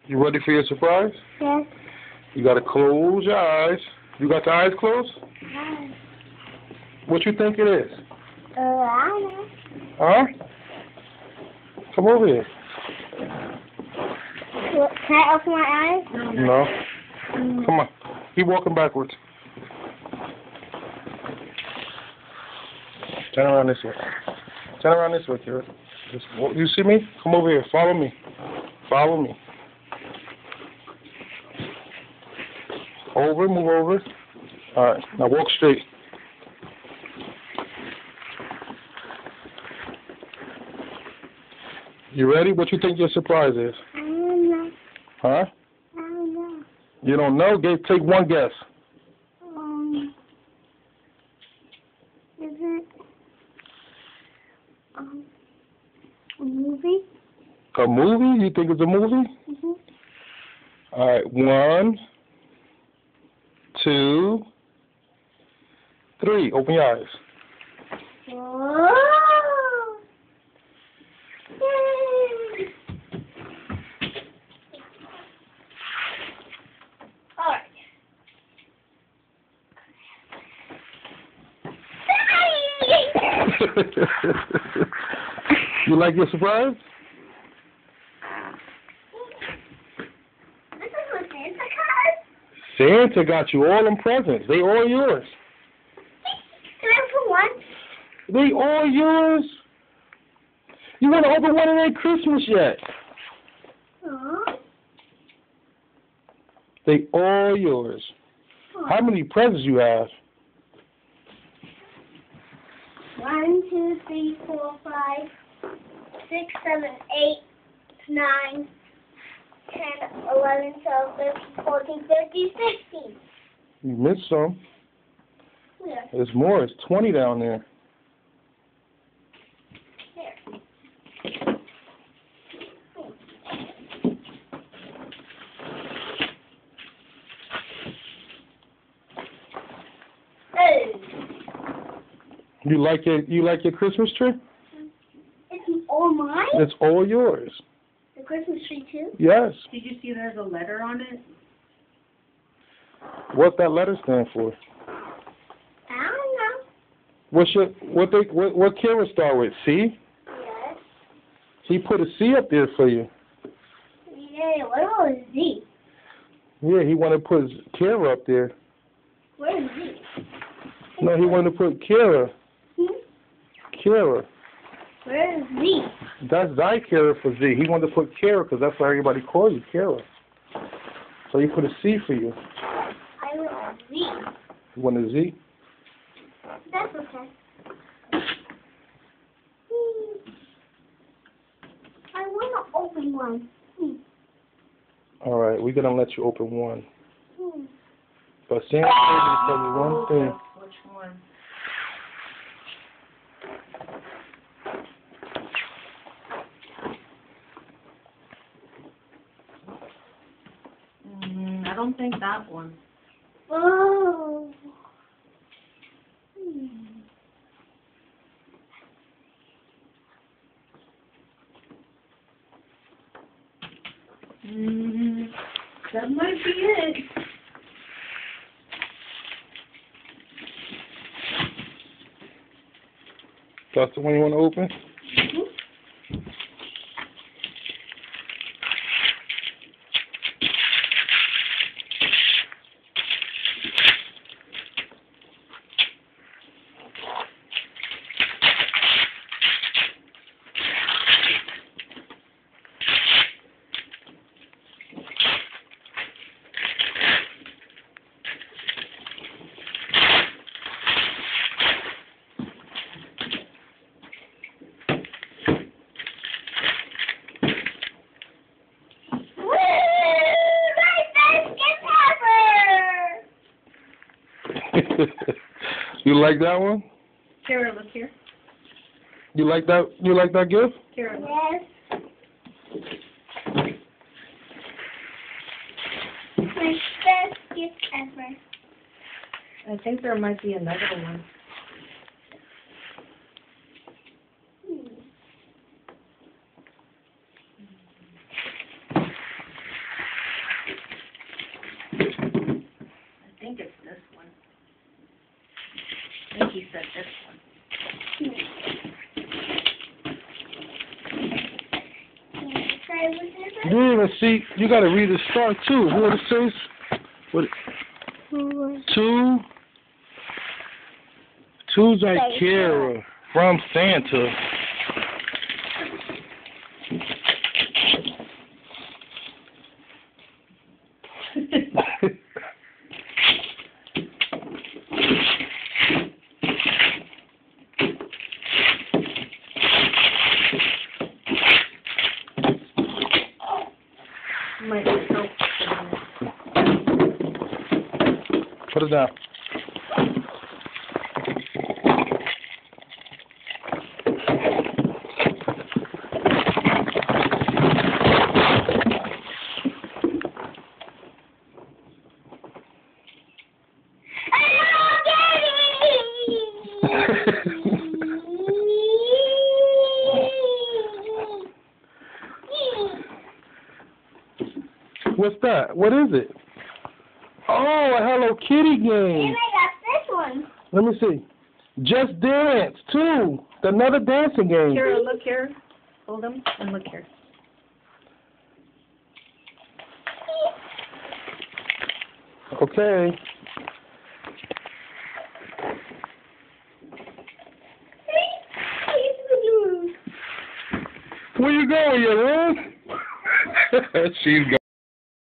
You ready for your surprise? Yes. You gotta close your eyes. You got your eyes closed? Yes. What you think it is? I don't know. Huh? Come over here. Can I open my eyes? No. Come on. Keep walking backwards. Turn around this way. Turn around this way, Kira. You see me? Come over here. Follow me. Follow me. Over. Move over. All right. Now walk straight. You ready? What you think your surprise is? I don't know. Huh? I don't know. You don't know? Take one guess. Is it a movie? A movie? You think it's a movie? Mm-hmm. All right. 1, 2, 3. Open your eyes. Whoa! Yay! All right. You like your surprise? This is what Santa got. Santa got you all them presents. They all yours. Can I put one? They all yours. You want to open one? It ain't Christmas yet. Aww. They all yours. How many presents you have? 1, 2, 3, 4, 5, 6, 7, 8, 9, 10, 11, 12, 13, 14, 15, 16. You missed some. Here. There's more. It's 20 down there. Here. Hey. You like your Christmas tree? It's all mine? It's all yours. The Christmas tree too? Yes. Did you see there's a letter on it? What's that letter stand for? I don't know. What Kira start with? C? Yes. He put a C up there for you. Yeah, what about Z? Yeah, he wanted to put Kira up there. Where's Z? No, he wanted to put Kira. Kira. Where's Z? That's Kira for Z. He wanted to put Kira because that's why everybody calls you Kira. So he put a C for you. I want Z. You want a Z? That's okay. I want to open one. All right, we're gonna let you open one. But Santa told me to tell you one thing. Which one? I don't think that one. Oh. That might be it. That's the one you want to open? You like that one? Kara, look here. You like that? You like that gift? Kara, Yes. My best gift ever. I think there might be another one. You didn't even see. You got to read the star too. What it says? What? 2. 2's Ikera from Santa. Might be so. Put it down. What's that? What is it? Oh, a Hello Kitty And game. I got this one. Let me see. Just Dance 2. Another dancing game. Kara, look here. Hold them and look here. Okay. Where you going, you room? She's going.